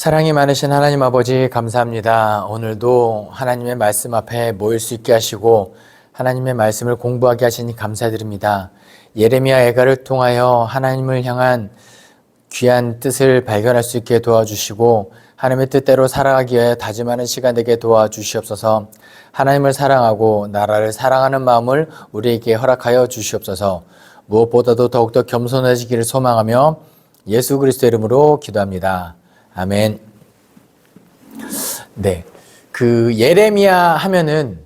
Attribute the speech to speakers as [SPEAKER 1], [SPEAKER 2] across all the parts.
[SPEAKER 1] 사랑이 많으신 하나님 아버지 감사합니다. 오늘도 하나님의 말씀 앞에 모일 수 있게 하시고 하나님의 말씀을 공부하게 하시니 감사드립니다. 예레미야 애가를 통하여 하나님을 향한 귀한 뜻을 발견할 수 있게 도와주시고 하나님의 뜻대로 살아가기 위해 다짐하는 시간 되게 도와주시옵소서. 하나님을 사랑하고 나라를 사랑하는 마음을 우리에게 허락하여 주시옵소서. 무엇보다도 더욱더 겸손해지기를 소망하며 예수 그리스도의 이름으로 기도합니다. 아멘. 네. 예레미야 하면은,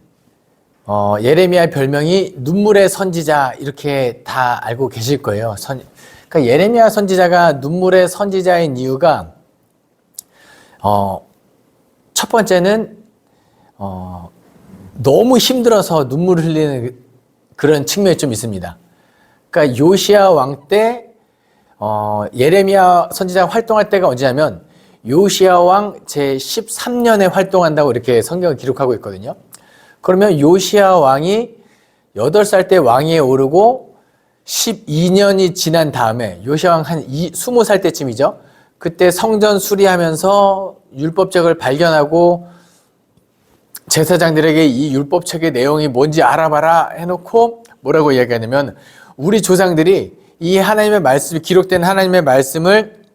[SPEAKER 1] 예레미야의 별명이 눈물의 선지자, 이렇게 다 알고 계실 거예요. 그러니까 예레미야 선지자가 눈물의 선지자인 이유가, 첫 번째는, 너무 힘들어서 눈물을 흘리는 그런 측면이 좀 있습니다. 그러니까 요시야 왕 때, 예레미야 선지자가 활동할 때가 언제냐면, 요시야 왕 제13년에 활동한다고 이렇게 성경을 기록하고 있거든요. 그러면 요시야 왕이 8살 때 왕위에 오르고 12년이 지난 다음에 요시야 왕 한 20살 때쯤이죠. 그때 성전 수리하면서 율법책을 발견하고 제사장들에게 이 율법책의 내용이 뭔지 알아봐라 해놓고 뭐라고 이야기하냐면 우리 조상들이 이 하나님의 말씀이 기록된 하나님의 말씀을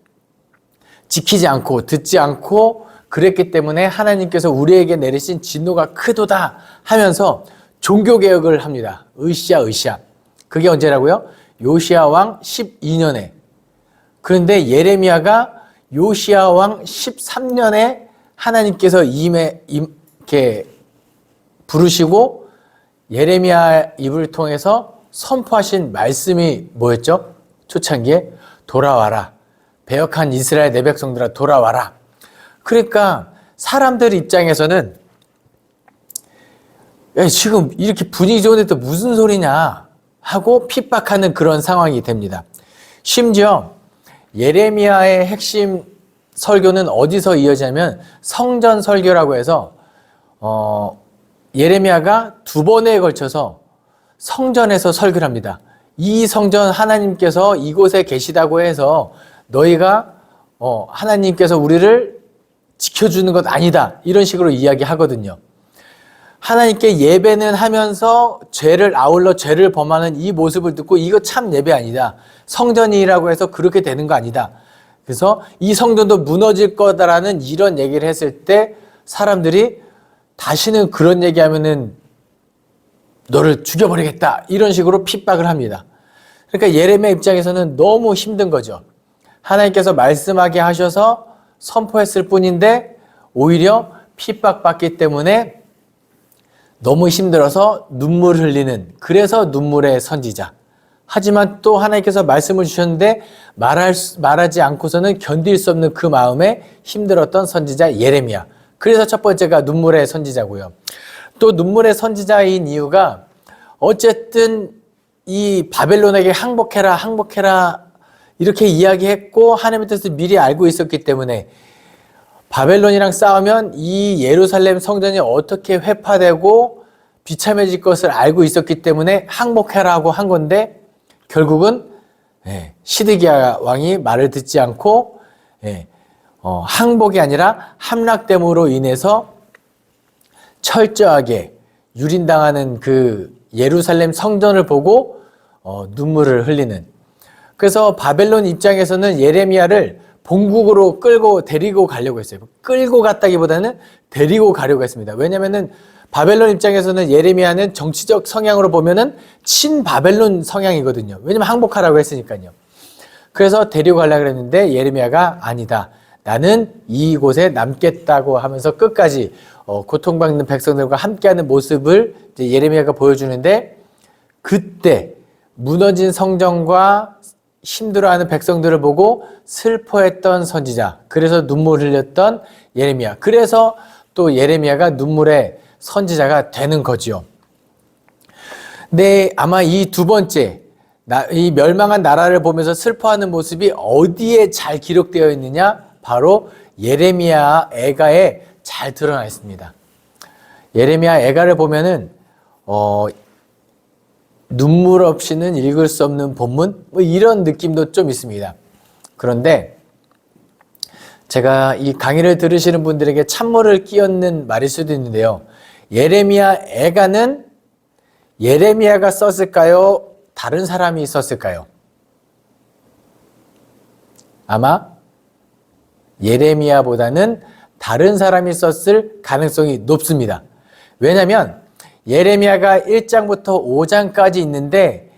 [SPEAKER 1] 지키지 않고 듣지 않고 그랬기 때문에 하나님께서 우리에게 내리신 진노가 크도다 하면서 종교개혁을 합니다. 으쌰. 그게 언제라고요? 요시야 왕 12년에. 그런데 예레미야가 요시야 왕 13년에 하나님께서 이렇게 부르시고 예레미야 입을 통해서 선포하신 말씀이 뭐였죠? 초창기에 돌아와라. 배역한 이스라엘 내 백성들아 돌아와라. 그러니까 사람들 입장에서는 야, 지금 이렇게 분위기 좋은데 또 무슨 소리냐 하고 핍박하는 그런 상황이 됩니다. 심지어 예레미야의 핵심 설교는 어디서 이어지냐면 성전 설교라고 해서 예레미야가 2번에 걸쳐서 성전에서 설교를 합니다. 이 성전 하나님께서 이곳에 계시다고 해서 너희가 하나님께서 우리를 지켜주는 것 아니다. 이런 식으로 이야기하거든요. 하나님께 예배는 하면서 죄를 아울러 죄를 범하는 이 모습을 듣고 이거 참 예배 아니다. 성전이라고 해서 그렇게 되는 거 아니다. 그래서 이 성전도 무너질 거다라는 이런 얘기를 했을 때 사람들이 다시는 그런 얘기하면은 너를 죽여버리겠다. 이런 식으로 핍박을 합니다. 그러니까 예레미야 입장에서는 너무 힘든 거죠. 하나님께서 말씀하게 하셔서 선포했을 뿐인데 오히려 핍박받기 때문에 너무 힘들어서 눈물 흘리는, 그래서 눈물의 선지자. 하지만 또 하나님께서 말씀을 주셨는데 말하지 않고서는 견딜 수 없는 그 마음에 힘들었던 선지자 예레미야. 그래서 첫 번째가 눈물의 선지자고요. 또 눈물의 선지자인 이유가 어쨌든 이 바벨론에게 항복해라 이렇게 이야기했고 하나님의 뜻을 미리 알고 있었기 때문에 바벨론이랑 싸우면 이 예루살렘 성전이 어떻게 회파되고 비참해질 것을 알고 있었기 때문에 항복해라고 한 건데 결국은 시드기야 왕이 말을 듣지 않고 항복이 아니라 함락됨으로 인해서 철저하게 유린당하는 그 예루살렘 성전을 보고 눈물을 흘리는. 그래서 바벨론 입장에서는 예레미야를 본국으로 데리고 가려고 했어요. 끌고 갔다기보다는 데리고 가려고 했습니다. 왜냐면은 바벨론 입장에서는 예레미야는 정치적 성향으로 보면은 친바벨론 성향이거든요. 왜냐면 항복하라고 했으니까요. 그래서 데리고 가려고 했는데 예레미야가 아니다. 나는 이곳에 남겠다고 하면서 끝까지 고통받는 백성들과 함께하는 모습을 이제 예레미야가 보여주는데 그때 무너진 성전과 힘들어하는 백성들을 보고 슬퍼했던 선지자, 그래서 눈물 흘렸던 예레미야, 그래서 또 예레미야가 눈물의 선지자가 되는 거지요. 네, 아마 이 두 번째, 이 멸망한 나라를 보면서 슬퍼하는 모습이 어디에 잘 기록되어 있느냐? 바로 예레미야 애가에 잘 드러나 있습니다. 예레미야 애가를 보면은 눈물 없이는 읽을 수 없는 본문? 이런 느낌도 좀 있습니다. 그런데 제가 이 강의를 들으시는 분들에게 찬물을 끼얹는 말일 수도 있는데요. 예레미야 애가는 예레미야가 썼을까요? 다른 사람이 썼을까요? 아마 예레미야보다는 다른 사람이 썼을 가능성이 높습니다. 왜냐하면 예레미야가 1장부터 5장까지 있는데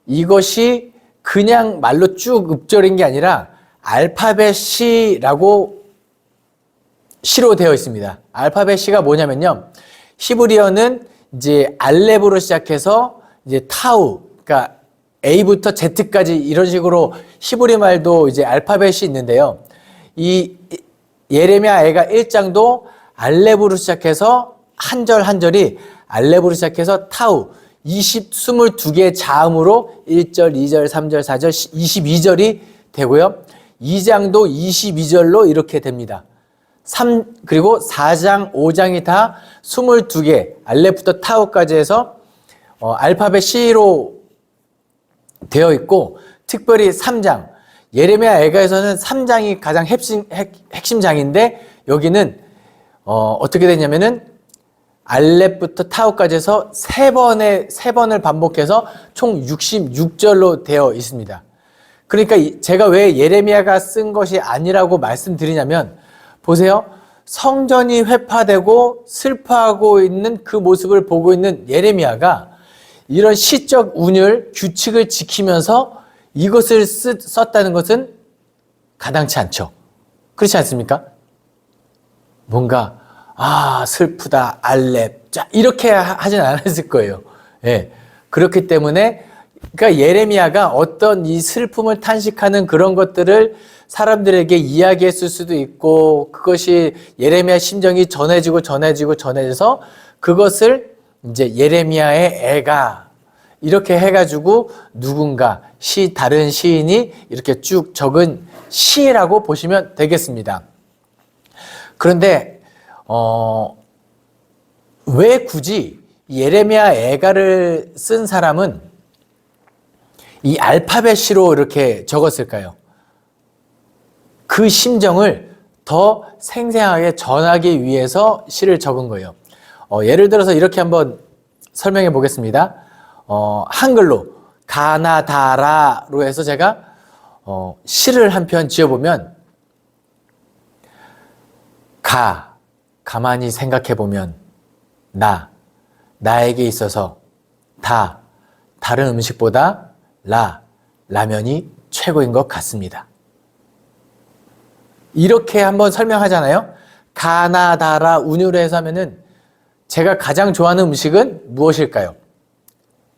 [SPEAKER 1] 이것이 그냥 말로 쭉 읊조린 게 아니라 알파벳 C라고 C로 되어 있습니다. 알파벳 C가 뭐냐면요. 히브리어는 이제 알렙으로 시작해서 이제 타우, 그러니까 A부터 Z까지 이런 식으로 히브리 말도 이제 알파벳이 있는데요. 이 예레미야 애가 1장도 알렙으로 시작해서 한 절 한 절이 알렙으로 시작해서 타우 22개의 자음으로 1절, 2절, 3절, 4절, 22절이 되고요. 2장도 22절로 이렇게 됩니다. 그리고 4장, 5장이 다 22개, 알렙부터 타우까지 해서 알파벳 C로 되어 있고, 특별히 3장, 예레미야 애가에서는 3장이 가장 핵심장인데, 여기는 어떻게 되냐면은 알렙부터 타우까지 해서 세 번을 반복해서 총 66절로 되어 있습니다. 그러니까 제가 왜 예레미야가 쓴 것이 아니라고 말씀드리냐면, 보세요. 성전이 회파되고 슬퍼하고 있는 그 모습을 보고 있는 예레미야가 이런 시적 운율, 규칙을 지키면서 이것을 썼다는 것은 가당치 않죠. 그렇지 않습니까? 뭔가 슬프다, 알렙, 자 이렇게 하진 않았을 거예요. 예. 그렇기 때문에 그러니까 예레미야가 어떤 이 슬픔을 탄식하는 그런 것들을 사람들에게 이야기했을 수도 있고, 그것이 예레미야 심정이 전해져서 그것을 이제 예레미야의 애가 이렇게 해가지고 누군가 다른 시인이 이렇게 쭉 적은 시라고 보시면 되겠습니다. 그런데 왜 굳이 예레미야 애가를 쓴 사람은 이 알파벳 C로 이렇게 적었을까요? 그 심정을 더 생생하게 전하기 위해서 시를 적은 거예요. 예를 들어서 이렇게 한번 설명해 보겠습니다. 한글로 가나다라로 해서 제가 시를 한 편 지어보면, 가만히 생각해 보면 나에게 있어서 다른 음식보다 라면이 최고인 것 같습니다. 이렇게 한번 설명하잖아요. 가나다라 운율로 해서 하면은 제가 가장 좋아하는 음식은 무엇일까요?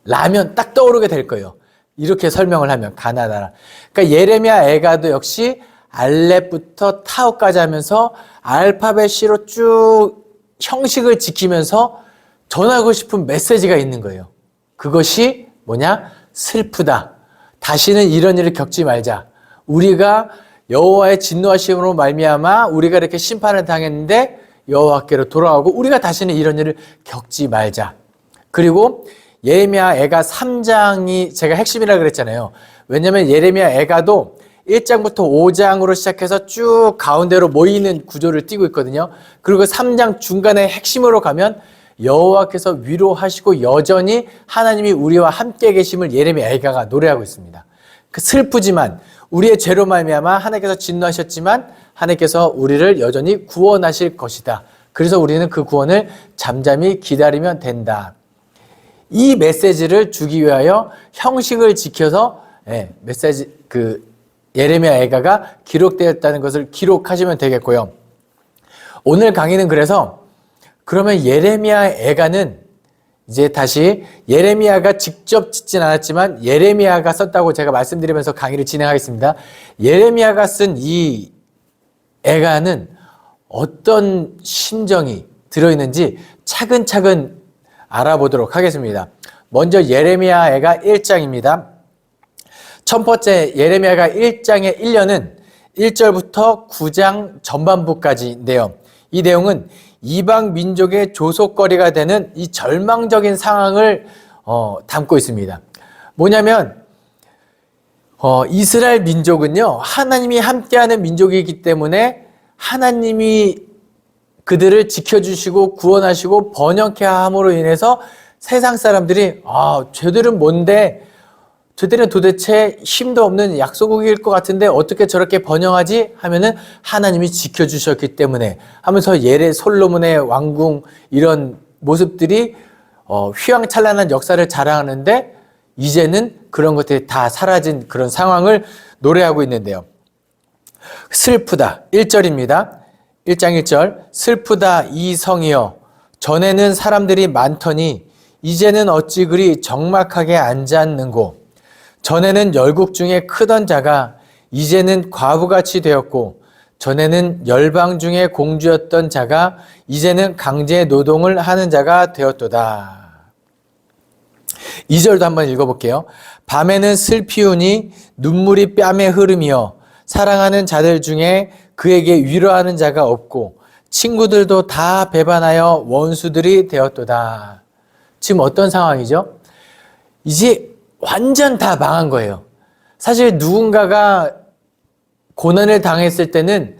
[SPEAKER 1] 라면 딱 떠오르게 될 거예요. 이렇게 설명을 하면 가나다라. 그러니까 예레미야 애가도 역시 알렙부터 타우까지 하면서 알파벳 C로 쭉 형식을 지키면서 전하고 싶은 메시지가 있는 거예요. 그것이 뭐냐? 슬프다. 다시는 이런 일을 겪지 말자. 우리가 여호와의 진노하심으로 말미암아 우리가 이렇게 심판을 당했는데 여호와께로 돌아오고 우리가 다시는 이런 일을 겪지 말자. 그리고 예레미야 애가 3장이 제가 핵심이라고 그랬잖아요. 왜냐하면 예레미야 애가도 1장부터 5장으로 시작해서 쭉 가운데로 모이는 구조를 띠고 있거든요. 그리고 3장 중간에 핵심으로 가면 여호와께서 위로하시고 여전히 하나님이 우리와 함께 계심을 예레미야 애가가 노래하고 있습니다. 그 슬프지만 우리의 죄로 말미암아 하나님께서 진노하셨지만 하나님께서 우리를 여전히 구원하실 것이다. 그래서 우리는 그 구원을 잠잠히 기다리면 된다. 이 메시지를 주기 위하여 형식을 지켜서 예레미야 애가가 기록되었다는 것을 기록하시면 되겠고요. 오늘 강의는 그래서 그러면 예레미야 애가는 이제 다시 예레미야가 직접 짓진 않았지만 예레미야가 썼다고 제가 말씀드리면서 강의를 진행하겠습니다. 예레미야가 쓴 이 애가는 어떤 심정이 들어있는지 차근차근 알아보도록 하겠습니다. 먼저 예레미야 애가 1장입니다. 첫 번째 예레미야가 1장의 1년은 1절부터 9장 전반부까지인데요. 이 내용은 이방 민족의 조속거리가 되는 이 절망적인 상황을 담고 있습니다. 뭐냐면 이스라엘 민족은요 하나님이 함께하는 민족이기 때문에 하나님이 그들을 지켜주시고 구원하시고 번영케 함으로 인해서 세상 사람들이 쟤들은 뭔데, 쟤들은 도대체 힘도 없는 약소국일 것 같은데 어떻게 저렇게 번영하지? 하면은 하나님이 지켜주셨기 때문에 하면서 솔로몬의 왕궁 이런 모습들이 휘황찬란한 역사를 자랑하는데, 이제는 그런 것들이 다 사라진 그런 상황을 노래하고 있는데요. 슬프다. 1절입니다. 1장 1절. 슬프다 이 성이여, 전에는 사람들이 많더니 이제는 어찌 그리 적막하게 앉았는고. 전에는 열국 중에 크던 자가 이제는 과부같이 되었고, 전에는 열방 중에 공주였던 자가 이제는 강제 노동을 하는 자가 되었도다. 2절도 한번 읽어볼게요. 밤에는 슬피우니 눈물이 뺨에 흐름이여, 사랑하는 자들 중에 그에게 위로하는 자가 없고 친구들도 다 배반하여 원수들이 되었도다. 지금 어떤 상황이죠? 이제 완전 다 망한 거예요. 사실 누군가가 고난을 당했을 때는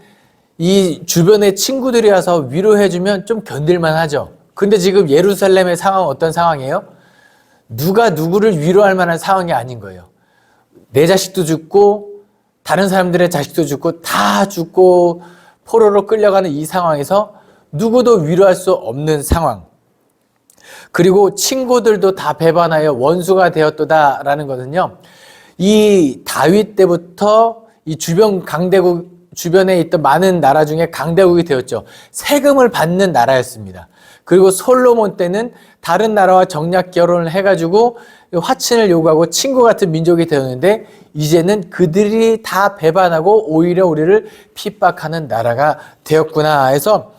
[SPEAKER 1] 이 주변의 친구들이 와서 위로해주면 좀 견딜만 하죠. 근데 지금 예루살렘의 상황은 어떤 상황이에요? 누가 누구를 위로할 만한 상황이 아닌 거예요. 내 자식도 죽고 다른 사람들의 자식도 죽고 다 죽고 포로로 끌려가는 이 상황에서 누구도 위로할 수 없는 상황. 그리고 친구들도 다 배반하여 원수가 되었도다 라는 것은요, 이 다윗 때부터 이 주변에 있던 많은 나라 중에 강대국이 되었죠. 세금을 받는 나라였습니다. 그리고 솔로몬 때는 다른 나라와 정략 결혼을 해가지고 화친을 요구하고 친구 같은 민족이 되었는데, 이제는 그들이 다 배반하고 오히려 우리를 핍박하는 나라가 되었구나 해서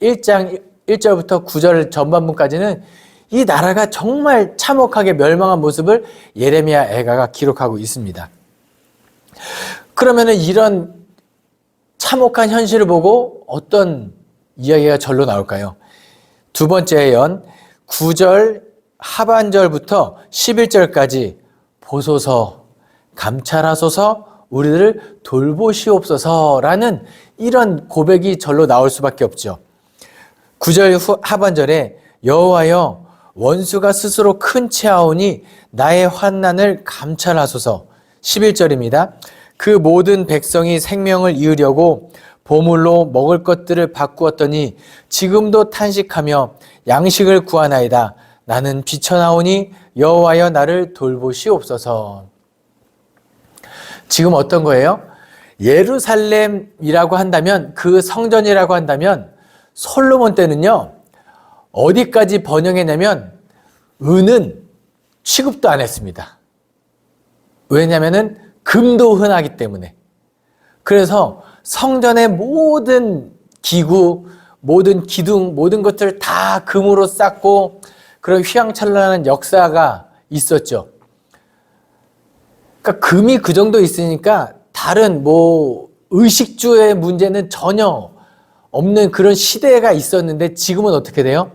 [SPEAKER 1] 1장 1절부터 9절 전반부까지는 이 나라가 정말 참혹하게 멸망한 모습을 예레미야 애가가 기록하고 있습니다. 그러면은 이런 참혹한 현실을 보고 어떤 이야기가 절로 나올까요? 두 번째 예언 9절 하반절부터 11절까지 보소서, 감찰하소서, 우리를 돌보시옵소서라는 이런 고백이 절로 나올 수밖에 없죠. 9절 하반절에 여호와여, 원수가 스스로 큰 채하오니 나의 환난을 감찰하소서. 11절입니다. 그 모든 백성이 생명을 이으려고 보물로 먹을 것들을 바꾸었더니 지금도 탄식하며 양식을 구하나이다. 나는 비쳐나오니 여호와여 나를 돌보시옵소서. 지금 어떤 거예요? 예루살렘이라고 한다면, 그 성전이라고 한다면 솔로몬 때는요, 어디까지 번영했냐면 은은 취급도 안 했습니다. 왜냐하면 금도 흔하기 때문에. 그래서 성전의 모든 기구, 모든 기둥, 모든 것들을 다 금으로 쌓고 그런 휘황찬란한 역사가 있었죠. 그러니까 금이 그 정도 있으니까 다른 의식주의 문제는 전혀 없는 그런 시대가 있었는데, 지금은 어떻게 돼요?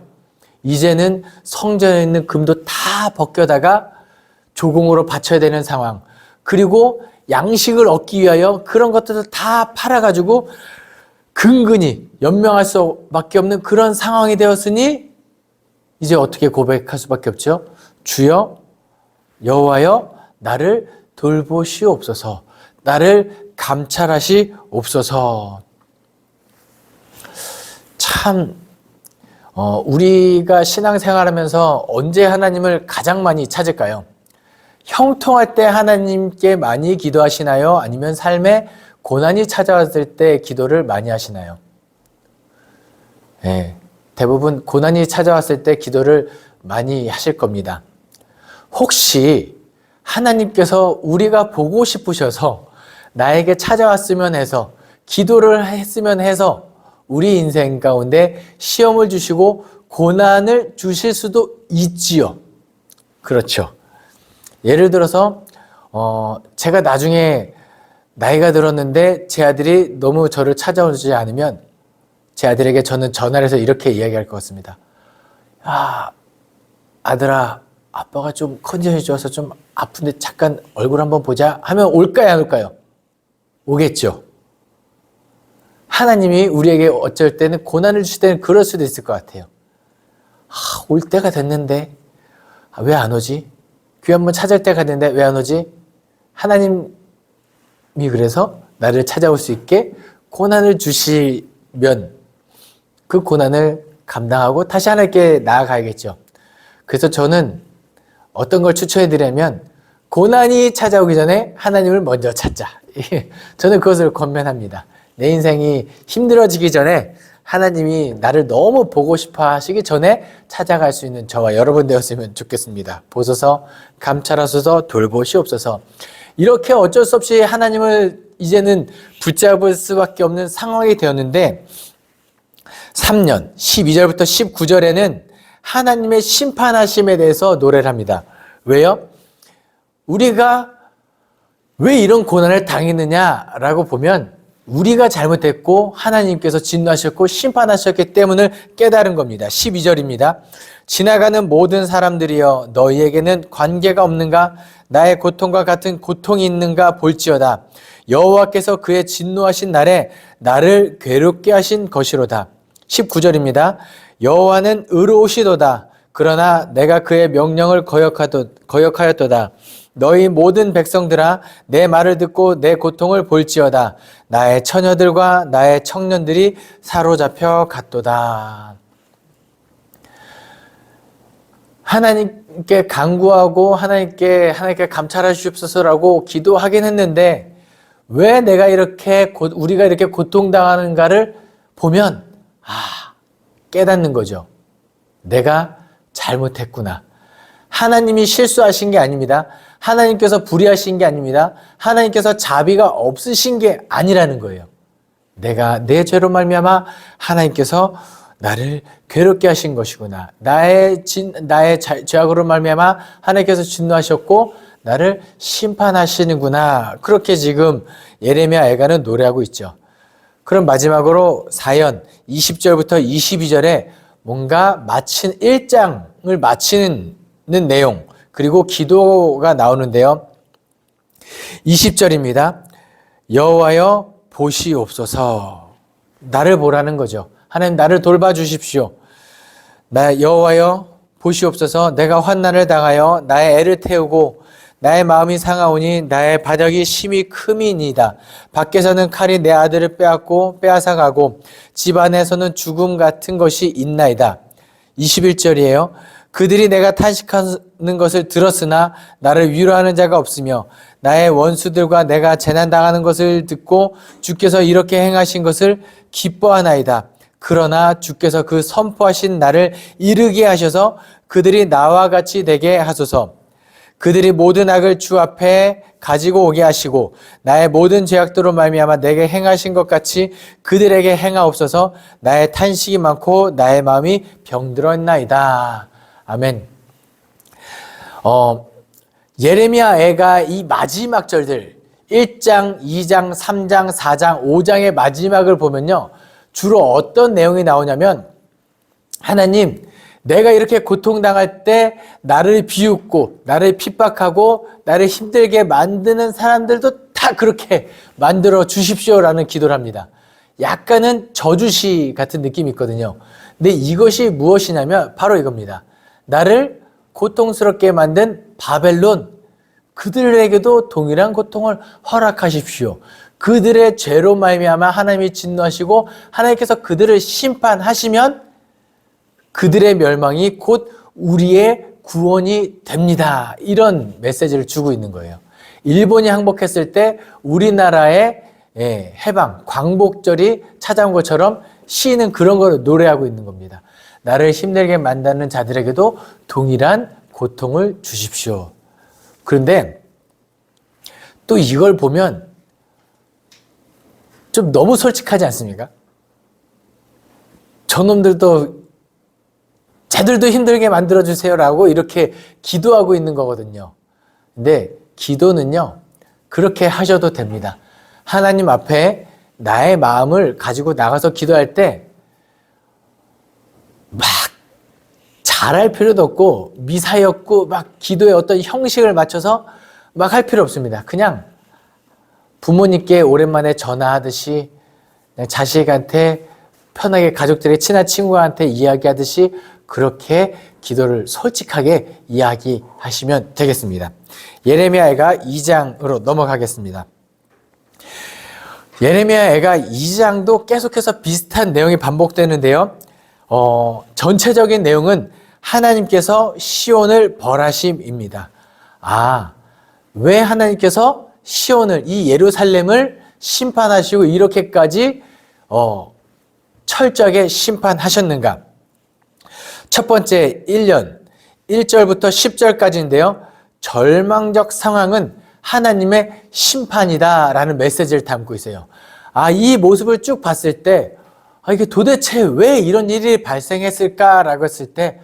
[SPEAKER 1] 이제는 성전에 있는 금도 다 벗겨다가 조공으로 바쳐야 되는 상황. 그리고 양식을 얻기 위하여 그런 것들을 다 팔아가지고 근근히 연명할 수밖에 없는 그런 상황이 되었으니, 이제 어떻게 고백할 수밖에 없죠? 주여, 여호와여, 나를 돌보시옵소서. 나를 감찰하시옵소서. 참 우리가 신앙생활하면서 언제 하나님을 가장 많이 찾을까요? 형통할 때 하나님께 많이 기도하시나요? 아니면 삶에 고난이 찾아왔을 때 기도를 많이 하시나요? 네, 대부분 고난이 찾아왔을 때 기도를 많이 하실 겁니다. 혹시 하나님께서 우리가 보고 싶으셔서 나에게 찾아왔으면 해서, 기도를 했으면 해서 우리 인생 가운데 시험을 주시고 고난을 주실 수도 있지요. 그렇죠. 예를 들어서 제가 나중에 나이가 들었는데 제 아들이 너무 저를 찾아오지 않으면 제 아들에게 저는 전화를 해서 이렇게 이야기할 것 같습니다. 야, 아들아, 아빠가 좀 컨디션이 좋아서 좀 아픈데 잠깐 얼굴 한번 보자 하면 올까요, 안 올까요? 오겠죠. 하나님이 우리에게 어쩔 때는 고난을 주실 때는 그럴 수도 있을 것 같아요. 올 때가 됐는데 왜 안 오지? 귀 한번 찾을 때가 됐는데 왜 안 오지? 하나님이 그래서 나를 찾아올 수 있게 고난을 주시면 그 고난을 감당하고 다시 하나님께 나아가야겠죠. 그래서 저는 어떤 걸 추천해 드리냐면 고난이 찾아오기 전에 하나님을 먼저 찾자. 저는 그것을 권면합니다. 내 인생이 힘들어지기 전에 하나님이 나를 너무 보고 싶어 하시기 전에 찾아갈 수 있는 저와 여러분 되었으면 좋겠습니다. 보소서 감찰하소서 돌보시옵소서. 이렇게 어쩔 수 없이 하나님을 이제는 붙잡을 수밖에 없는 상황이 되었는데 3년 12절부터 19절에는 하나님의 심판하심에 대해서 노래를 합니다. 왜요? 우리가 왜 이런 고난을 당했느냐라고 보면 우리가 잘못했고 하나님께서 진노하셨고 심판하셨기 때문을 깨달은 겁니다. 12절입니다. 지나가는 모든 사람들이여 너희에게는 관계가 없는가? 나의 고통과 같은 고통이 있는가 볼지어다. 여호와께서 그의 진노하신 날에 나를 괴롭게 하신 것이로다. 19절입니다. 여호와는 의로우시도다. 그러나 내가 그의 명령을 거역하였도다. 너희 모든 백성들아 내 말을 듣고 내 고통을 볼지어다. 나의 처녀들과 나의 청년들이 사로잡혀 갔도다. 하나님께 간구하고 하나님께 감찰해 주시옵소서라고 기도하긴 했는데 왜 내가 우리가 이렇게 고통당하는가를 보면 깨닫는 거죠. 내가 잘못했구나. 하나님이 실수하신 게 아닙니다. 하나님께서 불의하신 게 아닙니다. 하나님께서 자비가 없으신 게 아니라는 거예요. 내가 내 죄로 말미암아 하나님께서 나를 괴롭게 하신 것이구나. 나의 죄악으로 말미암아 하나님께서 진노하셨고 나를 심판하시는구나. 그렇게 지금 예레미야 애가는 노래하고 있죠. 그럼 마지막으로 사연 20절부터 22절에 뭔가 1장을 마치는 내용 그리고 기도가 나오는데요. 20절입니다. 여호와여 보시옵소서. 나를 보라는 거죠. 하나님 나를 돌봐주십시오. 여호와여 보시옵소서. 내가 환난을 당하여 나의 애를 태우고 나의 마음이 상하오니 나의 바닥이 심히 크미니이다. 밖에서는 칼이 내 아들을 빼앗아 가고 집 안에서는 죽음 같은 것이 있나이다. 21절이에요. 그들이 내가 탄식하는 것을 들었으나 나를 위로하는 자가 없으며 나의 원수들과 내가 재난당하는 것을 듣고 주께서 이렇게 행하신 것을 기뻐하나이다. 그러나 주께서 그 선포하신 날을 이르게 하셔서 그들이 나와 같이 되게 하소서. 그들이 모든 악을 주 앞에 가지고 오게 하시고 나의 모든 죄악들로 말미암아 내게 행하신 것 같이 그들에게 행하옵소서. 나의 탄식이 많고 나의 마음이 병들었나이다. 아멘. 예레미야 애가 이 마지막 절들 1장, 2장, 3장, 4장, 5장의 마지막을 보면요. 주로 어떤 내용이 나오냐면 하나님 내가 이렇게 고통당할 때 나를 비웃고 나를 핍박하고 나를 힘들게 만드는 사람들도 다 그렇게 만들어 주십시오라는 기도를 합니다. 약간은 저주시 같은 느낌이 있거든요. 근데 이것이 무엇이냐면 바로 이겁니다. 나를 고통스럽게 만든 바벨론 그들에게도 동일한 고통을 허락하십시오. 그들의 죄로 말미암아 하나님이 진노하시고 하나님께서 그들을 심판하시면 그들의 멸망이 곧 우리의 구원이 됩니다. 이런 메시지를 주고 있는 거예요. 일본이 항복했을 때 우리나라의 해방, 광복절이 찾아온 것처럼 시인은 그런 걸 노래하고 있는 겁니다. 나를 힘들게 만드는 자들에게도 동일한 고통을 주십시오. 그런데 또 이걸 보면 좀 너무 솔직하지 않습니까? 저놈들도 쟤들도 힘들게 만들어주세요라고 이렇게 기도하고 있는 거거든요. 근데 기도는요, 그렇게 하셔도 됩니다. 하나님 앞에 나의 마음을 가지고 나가서 기도할 때 막 잘할 필요도 없고 미사였고 막 기도의 어떤 형식을 맞춰서 막 할 필요 없습니다. 그냥 부모님께 오랜만에 전화하듯이 그냥 자식한테 편하게 가족들의 친한 친구한테 이야기하듯이 그렇게 기도를 솔직하게 이야기하시면 되겠습니다. 예레미야가 2장으로 넘어가겠습니다. 예레미야가 2장도 계속해서 비슷한 내용이 반복되는데요. 전체적인 내용은 하나님께서 시온을 벌하심입니다. 왜 하나님께서 시온을, 이 예루살렘을 심판하시고 이렇게까지 철저하게 심판하셨는가? 첫 번째 1년 1절부터 10절까지인데요. 절망적 상황은 하나님의 심판이다라는 메시지를 담고 있어요. 이 모습을 쭉 봤을 때 이게 도대체 왜 이런 일이 발생했을까라고 했을 때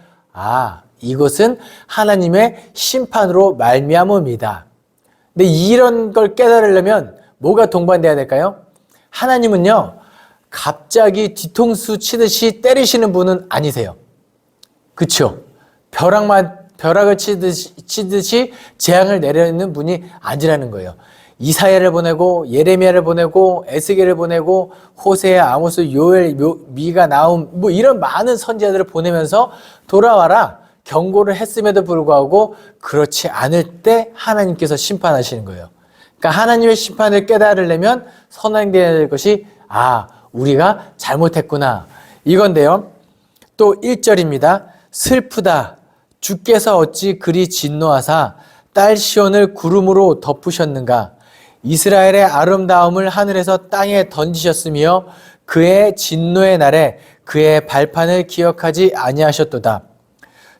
[SPEAKER 1] 이것은 하나님의 심판으로 말미암음이다. 근데 이런 걸 깨달으려면 뭐가 동반돼야 될까요? 하나님은요, 갑자기 뒤통수 치듯이 때리시는 분은 아니세요. 그렇죠? 벼락을 치듯이 재앙을 내려놓는 분이 아니라는 거예요. 이사야를 보내고 예레미야를 보내고 에스겔을 보내고 호세야, 아모스, 요엘, 미가, 나움 이런 많은 선지자들을 보내면서 돌아와라 경고를 했음에도 불구하고 그렇지 않을 때 하나님께서 심판하시는 거예요. 그러니까 하나님의 심판을 깨달으려면 선행되어야 될 것이 우리가 잘못했구나 이건데요. 또 1절입니다. 슬프다. 주께서 어찌 그리 진노하사 딸 시온을 구름으로 덮으셨는가. 이스라엘의 아름다움을 하늘에서 땅에 던지셨으며 그의 진노의 날에 그의 발판을 기억하지 아니하셨도다.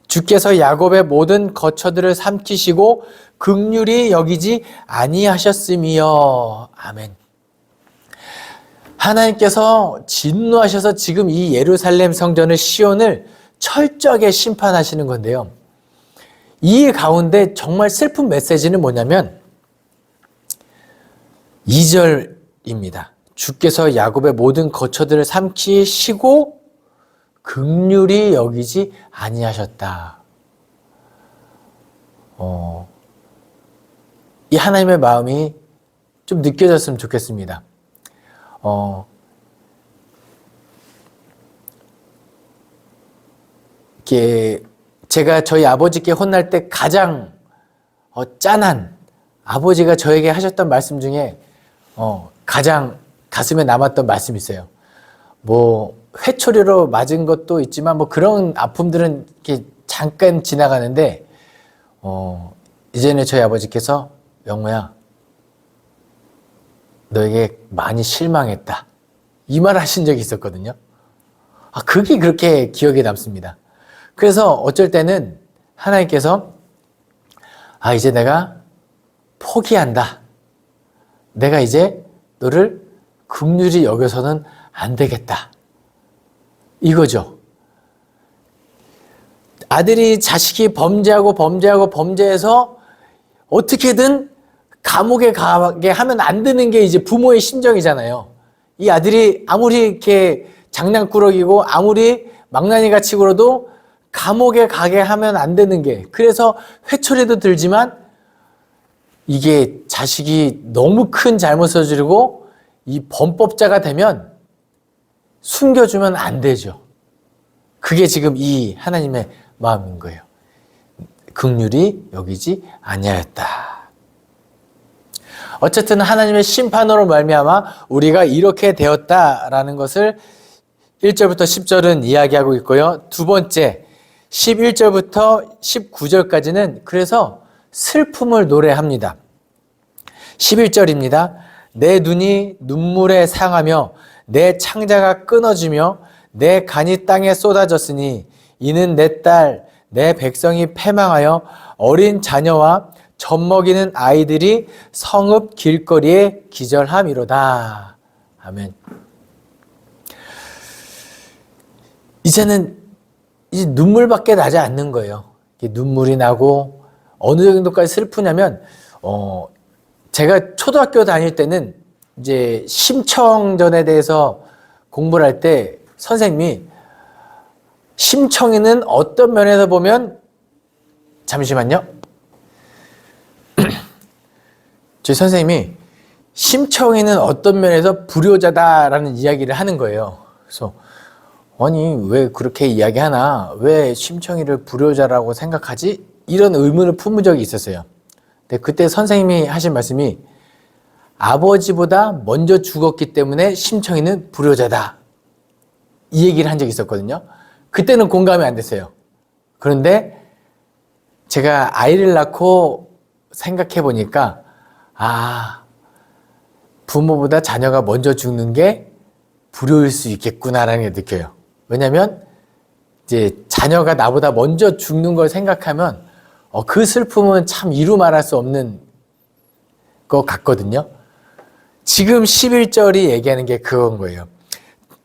[SPEAKER 1] 주께서 야곱의 모든 거처들을 삼키시고 긍휼히 여기지 아니하셨음이여. 아멘. 하나님께서 진노하셔서 지금 이 예루살렘 성전을 시온을 철저하게 심판하시는 건데요. 이 가운데 정말 슬픈 메시지는 뭐냐면 2절입니다. 주께서 야곱의 모든 거처들을 삼키시고 긍휼히 여기지 아니하셨다. 이 하나님의 마음이 좀 느껴졌으면 좋겠습니다. 제가 저희 아버지께 혼날 때 가장 짠한 아버지가 저에게 하셨던 말씀 중에 가장 가슴에 남았던 말씀이 있어요. 회초리로 맞은 것도 있지만 그런 아픔들은 이렇게 잠깐 지나가는데 이제는 저희 아버지께서 영모야 너에게 많이 실망했다 이 말 하신 적이 있었거든요. 그게 그렇게 기억에 남습니다. 그래서 어쩔 때는 하나님께서 이제 내가 포기한다. 내가 이제 너를 긍휼히 여겨서는 안 되겠다. 이거죠. 자식이 범죄해서 어떻게든 감옥에 가게 하면 안 되는 게 이제 부모의 심정이잖아요. 이 아들이 아무리 이렇게 장난꾸러기고 아무리 망나니같이 굴어도 감옥에 가게 하면 안 되는 게, 그래서 회초리도 들지만 이게 자식이 너무 큰 잘못을 저지르고 이 범법자가 되면 숨겨주면 안 되죠. 그게 지금 이 하나님의 마음인 거예요. 긍휼히 여기지 아니하였다. 어쨌든 하나님의 심판으로 말미암아 우리가 이렇게 되었다라는 것을 1절부터 10절은 이야기하고 있고요. 두 번째 11절부터 19절까지는 그래서 슬픔을 노래합니다. 11절입니다. 내 눈이 눈물에 상하며 내 창자가 끊어지며 내 간이 땅에 쏟아졌으니 이는 내 딸, 내 백성이 패망하여 어린 자녀와 젖먹이는 아이들이 성읍 길거리에 기절함이로다. 아멘. 이제는 이제 눈물밖에 나지 않는 거예요. 눈물이 나고 어느 정도까지 슬프냐면 제가 초등학교 다닐 때는 이제 심청전에 대해서 공부를 할 때 선생님이 심청이는 어떤 면에서 보면 잠시만요. 저희 선생님이 심청이는 어떤 면에서 불효자다라는 이야기를 하는 거예요. 그래서 아니 왜 그렇게 이야기하나? 왜 심청이를 불효자라고 생각하지? 이런 의문을 품은 적이 있었어요. 근데 그때 선생님이 하신 말씀이 아버지보다 먼저 죽었기 때문에 심청이는 불효자다. 이 얘기를 한 적이 있었거든요. 그때는 공감이 안 됐어요. 그런데 제가 아이를 낳고 생각해 보니까 부모보다 자녀가 먼저 죽는 게 불효일 수 있겠구나라는 게 느껴요. 왜냐하면 이제 자녀가 나보다 먼저 죽는 걸 생각하면 그 슬픔은 참 이루 말할 수 없는 것 같거든요. 지금 11절이 얘기하는 게 그건 거예요.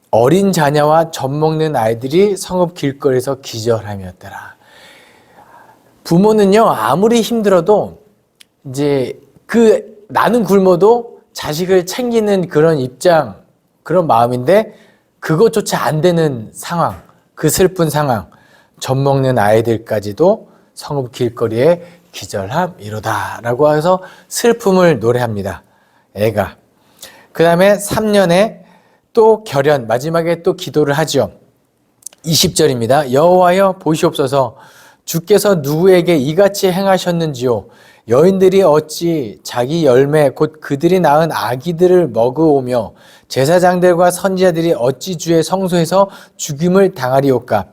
[SPEAKER 1] 어린 자녀와 젖 먹는 아이들이 성읍 길거리에서 기절함이었더라. 부모는요, 아무리 힘들어도 이제 나는 굶어도 자식을 챙기는 그런 입장, 그런 마음인데 그것조차 안 되는 상황, 그 슬픈 상황, 젖 먹는 아이들까지도 성읍 길거리에 기절함이로다 라고 해서 슬픔을 노래합니다. 애가. 그 다음에 3년에 또 결연, 마지막에 또 기도를 하죠. 20절입니다. 여호와여 보시옵소서. 주께서 누구에게 이같이 행하셨는지요. 여인들이 어찌 자기 열매 곧 그들이 낳은 아기들을 먹으오며 제사장들과 선지자들이 어찌 주의 성소에서 죽임을 당하리오까.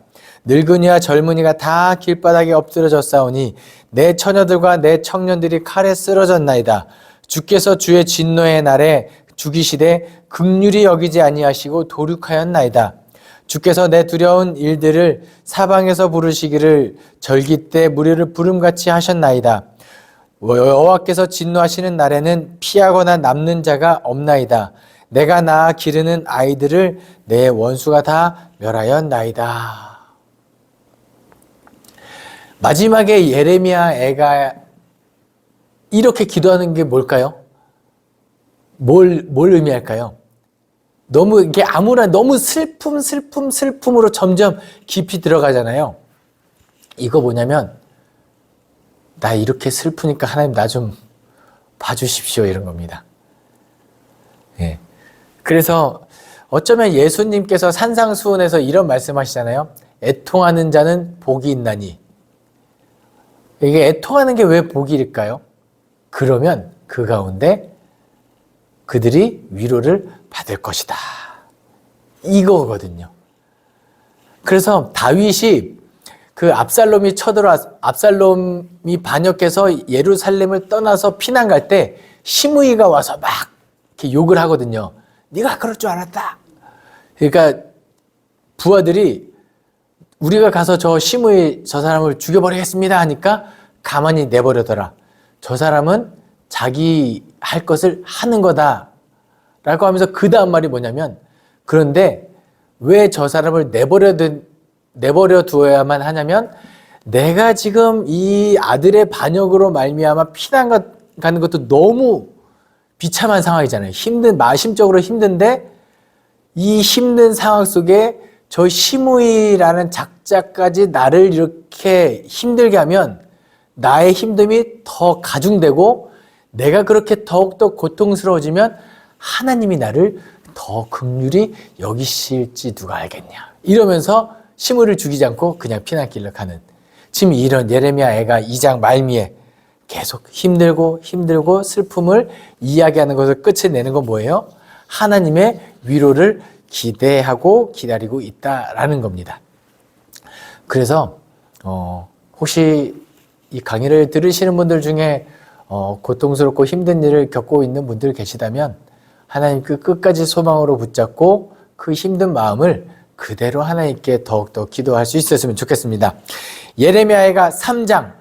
[SPEAKER 1] 늙은이와 젊은이가 다 길바닥에 엎드러졌사오니 내 처녀들과 내 청년들이 칼에 쓰러졌나이다. 주께서 주의 진노의 날에 죽이시되 긍휼히 여기지 아니하시고 도륙하였나이다. 주께서 내 두려운 일들을 사방에서 부르시기를 절기 때 무리를 부름같이 하셨나이다. 여호와께서 진노하시는 날에는 피하거나 남는 자가 없나이다. 내가 낳아 기르는 아이들을 내 원수가 다 멸하였나이다. 마지막에 예레미야 애가 이렇게 기도하는 게 뭘까요? 뭘 의미할까요? 너무 이게 너무 슬픔으로 점점 깊이 들어가잖아요. 이거 뭐냐면 나 이렇게 슬프니까 하나님 나 좀 봐주십시오 이런 겁니다. 예. 그래서 어쩌면 예수님께서 산상수훈에서 이런 말씀하시잖아요. 애통하는 자는 복이 있나니. 이게 애통하는 게 왜 복일까요? 그러면 그 가운데 그들이 위로를 받을 것이다. 이거거든요. 그래서 다윗이 압살롬이 압살롬이 반역해서 예루살렘을 떠나서 피난 갈 때 시므이가 와서 막 이렇게 욕을 하거든요. 네가 그럴 줄 알았다. 그러니까 부하들이 우리가 가서 저 시므이 저 사람을 죽여버리겠습니다 하니까 가만히 내버려둬라. 저 사람은 자기 할 것을 하는 거다 라고 하면서 그 다음 말이 뭐냐면 그런데 왜 저 사람을 내버려 두어야만 하냐면 내가 지금 이 아들의 반역으로 말미암아 피난 가는 것도 너무 비참한 상황이잖아요. 마심적으로 힘든데 이 힘든 상황 속에 저 시므이라는 작자까지 나를 이렇게 힘들게 하면 나의 힘듦이 더 가중되고 내가 그렇게 더욱더 고통스러워지면 하나님이 나를 더 긍휼히 여기실지 누가 알겠냐. 이러면서 시므이를 죽이지 않고 그냥 피난길로 가는. 지금 이런 예레미야 애가 2장 말미에 계속 힘들고 슬픔을 이야기하는 것을 끝을 내는 건 뭐예요? 하나님의 위로를 기대하고 기다리고 있다라는 겁니다. 그래서 혹시 이 강의를 들으시는 분들 중에 고통스럽고 힘든 일을 겪고 있는 분들 계시다면 하나님 그 끝까지 소망으로 붙잡고 그 힘든 마음을 그대로 하나님께 더욱더 기도할 수 있었으면 좋겠습니다. 예레미야가 3장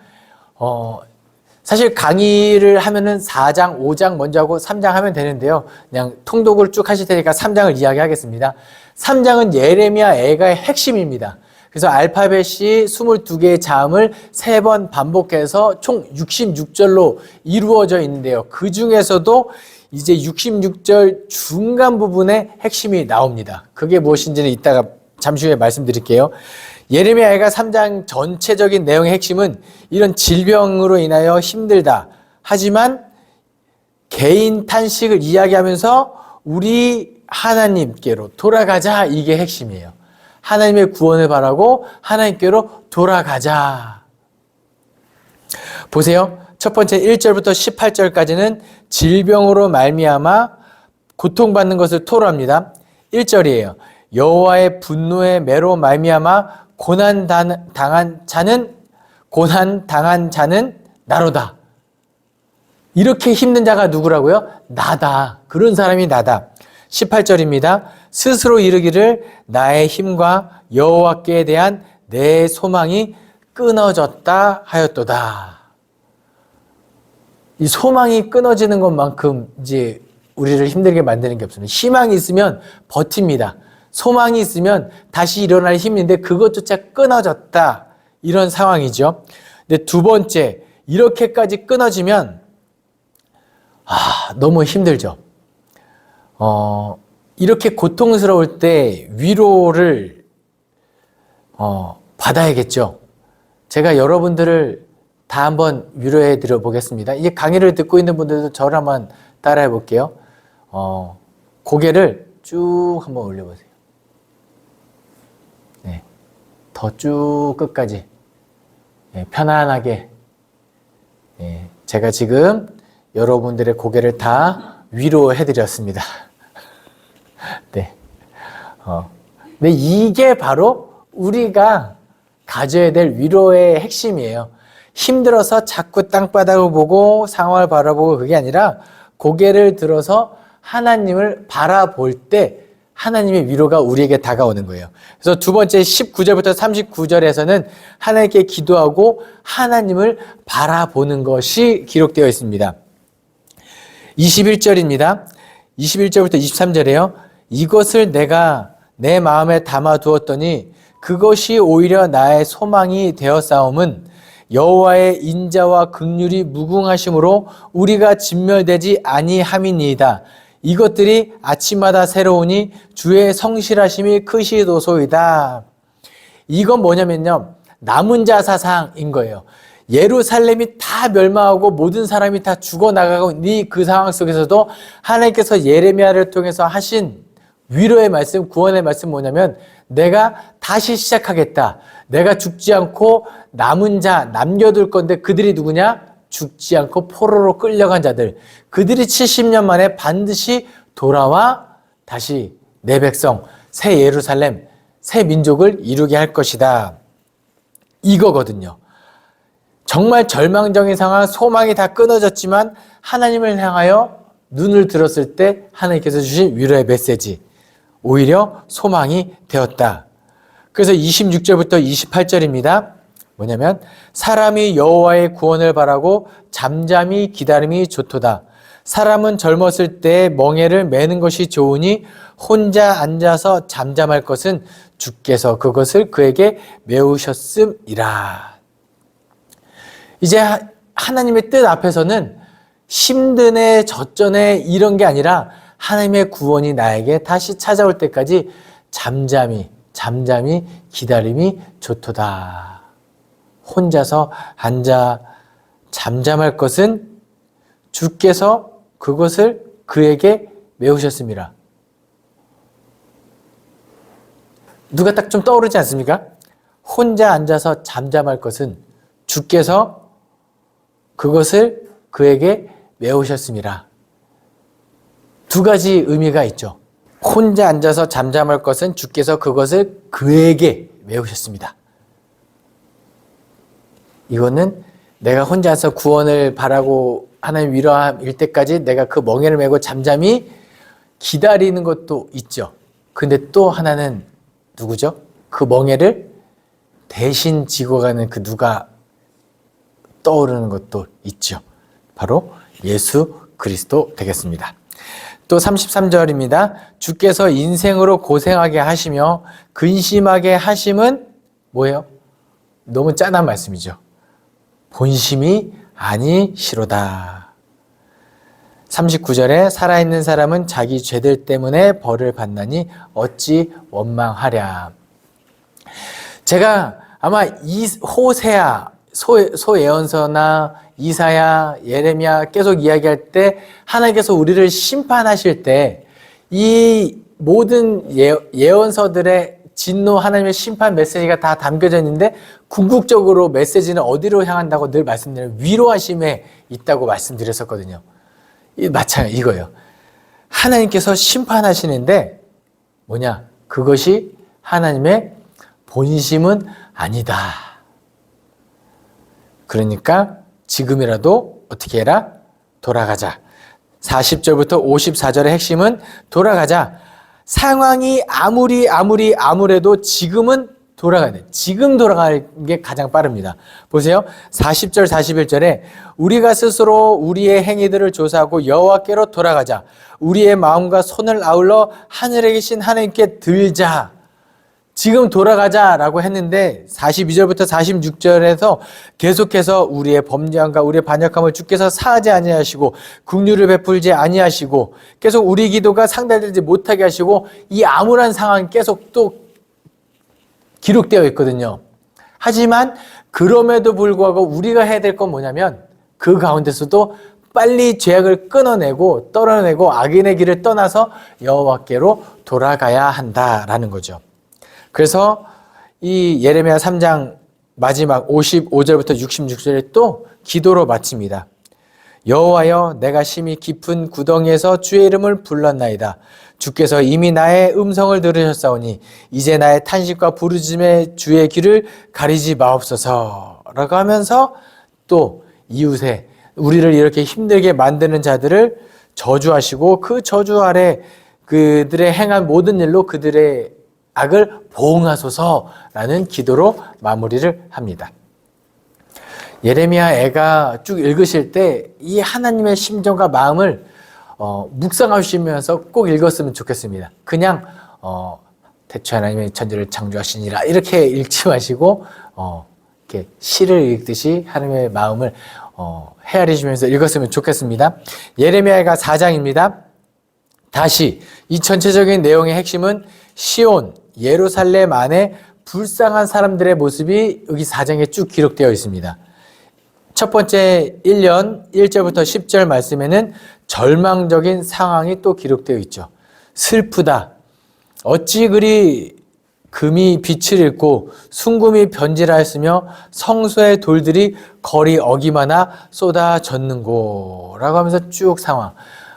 [SPEAKER 1] 사실 강의를 하면은 4장, 5장 먼저 하고 3장 하면 되는데요. 그냥 통독을 쭉 하실 테니까 3장을 이야기하겠습니다. 3장은 예레미야 애가의 핵심입니다. 그래서 알파벳이 22개의 자음을 3번 반복해서 총 66절로 이루어져 있는데요. 그 중에서도 이제 66절 중간 부분에 핵심이 나옵니다. 그게 무엇인지는 이따가 잠시 후에 말씀드릴게요. 예레미야가 3장 전체적인 내용의 핵심은 이런 질병으로 인하여 힘들다. 하지만 개인 탄식을 이야기하면서 우리 하나님께로 돌아가자. 이게 핵심이에요. 하나님의 구원을 바라고 하나님께로 돌아가자. 보세요. 첫 번째 1절부터 18절까지는 질병으로 말미암아 고통받는 것을 토로합니다. 1절이에요. 여호와의 분노의 매로 말미암아 고난 당한 자는 나로다. 이렇게 힘든 자가 누구라고요? 나다. 그런 사람이 나다. 18절입니다. 스스로 이르기를 나의 힘과 여호와께 대한 내 소망이 끊어졌다 하였도다. 이 소망이 끊어지는 것만큼 이제 우리를 힘들게 만드는 게 없습니다. 희망이 있으면 버팁니다. 소망이 있으면 다시 일어날 힘인데 그것조차 끊어졌다. 이런 상황이죠. 근데 두 번째, 이렇게까지 끊어지면 너무 힘들죠. 이렇게 고통스러울 때 위로를 받아야겠죠. 제가 여러분들을 다 한번 위로해 드려 보겠습니다. 이 강의를 듣고 있는 분들도 저를 한번 따라해 볼게요. 고개를 쭉 한번 올려보세요. 네, 더 쭉 끝까지 편안하게. 제가 지금 여러분들의 고개를 다 위로해 드렸습니다. 네. 근데 이게 바로 우리가 가져야 될 위로의 핵심이에요. 힘들어서 자꾸 땅바닥을 보고 상황을 바라보고 그게 아니라 고개를 들어서 하나님을 바라볼 때 하나님의 위로가 우리에게 다가오는 거예요. 그래서 두 번째 19절부터 39절에서는 하나님께 기도하고 하나님을 바라보는 것이 기록되어 있습니다. 21절입니다. 21절부터 23절이에요. 이것을 내가 내 마음에 담아두었더니 그것이 오히려 나의 소망이 되었사옴은 여호와의 인자와 긍휼이 무궁하심으로 우리가 진멸되지 아니함이니이다. 이것들이 아침마다 새로우니 주의 성실하심이 크시도소이다. 이건 뭐냐면요, 남은 자 사상인 거예요. 예루살렘이 다 멸망하고 모든 사람이 다 죽어나가고 그 상황 속에서도 하나님께서 예레미야를 통해서 하신 위로의 말씀, 구원의 말씀 뭐냐면 내가 다시 시작하겠다. 내가 죽지 않고 남은 자 남겨둘 건데 그들이 누구냐? 죽지 않고 포로로 끌려간 자들. 그들이 70년 만에 반드시 돌아와 다시 내 백성, 새 예루살렘, 새 민족을 이루게 할 것이다. 이거거든요. 정말 절망적인 상황, 소망이 다 끊어졌지만 하나님을 향하여 눈을 들었을 때 하나님께서 주신 위로의 메시지. 오히려 소망이 되었다. 그래서 26절부터 28절입니다. 뭐냐면 사람이 여호와의 구원을 바라고 잠잠히 기다림이 좋도다. 사람은 젊었을 때 멍에를 매는 것이 좋으니 혼자 앉아서 잠잠할 것은 주께서 그것을 그에게 메우셨음이라. 이제 하나님의 뜻 앞에서는 힘드네 젖전에 이런 게 아니라 하나님의 구원이 나에게 다시 찾아올 때까지 잠잠히 기다림이 좋도다. 혼자서 앉아 잠잠할 것은 주께서 그것을 그에게 메우셨습니다. 누가 딱 좀 떠오르지 않습니까? 혼자 앉아서 잠잠할 것은 주께서 그것을 그에게 메우셨습니다. 두 가지 의미가 있죠. 혼자 앉아서 잠잠할 것은 주께서 그것을 그에게 메우셨습니다. 이거는 내가 혼자서 구원을 바라고 하나님 위로일 때까지 내가 그 멍에를 메고 잠잠히 기다리는 것도 있죠. 근데 또 하나는 누구죠? 그 멍에를 대신 지고 가는 그 누가 떠오르는 것도 있죠. 바로 예수 그리스도 되겠습니다. 또 33절입니다. 주께서 인생으로 고생하게 하시며 근심하게 하심은 뭐예요? 너무 짠한 말씀이죠. 본심이 아니시로다. 39절에 살아있는 사람은 자기 죄들 때문에 벌을 받나니 어찌 원망하랴. 제가 아마 이 호세아 소예언서나 이사야, 예레미야 계속 이야기할 때 하나님께서 우리를 심판하실 때 이 모든 예언서들의 진노 하나님의 심판 메시지가 다 담겨져 있는데 궁극적으로 메시지는 어디로 향한다고 늘 말씀드려요. 위로하심에 있다고 말씀드렸었거든요. 마찬가지 이거예요. 하나님께서 심판하시는데 뭐냐? 그것이 하나님의 본심은 아니다. 그러니까 지금이라도 어떻게 해라? 돌아가자. 40절부터 54절의 핵심은 돌아가자. 상황이 아무래도 지금은 돌아가야 돼. 지금 돌아가는 게 가장 빠릅니다. 보세요. 40절, 41절에 우리가 스스로 우리의 행위들을 조사하고 여호와께로 돌아가자. 우리의 마음과 손을 아울러 하늘에 계신 하나님께 들자. 지금 돌아가자라고 했는데 42절부터 46절에서 계속해서 우리의 범죄함과 우리의 반역함을 주께서 사하지 아니하시고 긍휼을 베풀지 아니하시고 계속 우리 기도가 상달되지 못하게 하시고 이 암울한 상황이 계속 또 기록되어 있거든요. 하지만 그럼에도 불구하고 우리가 해야 될 건 뭐냐면 그 가운데서도 빨리 죄악을 끊어내고 떨어내고 악인의 길을 떠나서 여호와께로 돌아가야 한다라는 거죠. 그래서 이 예레미야 3장 마지막 55절부터 66절에 또 기도로 마칩니다. 여호와여 내가 심히 깊은 구덩이에서 주의 이름을 불렀나이다. 주께서 이미 나의 음성을 들으셨사오니 이제 나의 탄식과 부르짖음에 주의 귀를 가리지 마옵소서 라고 하면서 또 이웃에 우리를 이렇게 힘들게 만드는 자들을 저주하시고 그 저주 아래 그들의 행한 모든 일로 그들의 악을 보응하소서라는 기도로 마무리를 합니다. 예레미야 애가 쭉 읽으실 때 이 하나님의 심정과 마음을 묵상하시면서 꼭 읽었으면 좋겠습니다. 그냥 대체 하나님의 천지를 창조하시니라 이렇게 읽지 마시고 이렇게 시를 읽듯이 하나님의 마음을 헤아리시면서 읽었으면 좋겠습니다. 예레미야가 4장입니다. 다시 이 전체적인 내용의 핵심은 시온, 예루살렘 안에 불쌍한 사람들의 모습이 여기 4장에 쭉 기록되어 있습니다. 첫 번째 1년 1절부터 10절 말씀에는 절망적인 상황이 또 기록되어 있죠. 슬프다. 어찌 그리 금이 빛을 잃고 순금이 변질하였으며 성소의 돌들이 거리 어기마나 쏟아졌는고 라고 하면서 쭉 상황.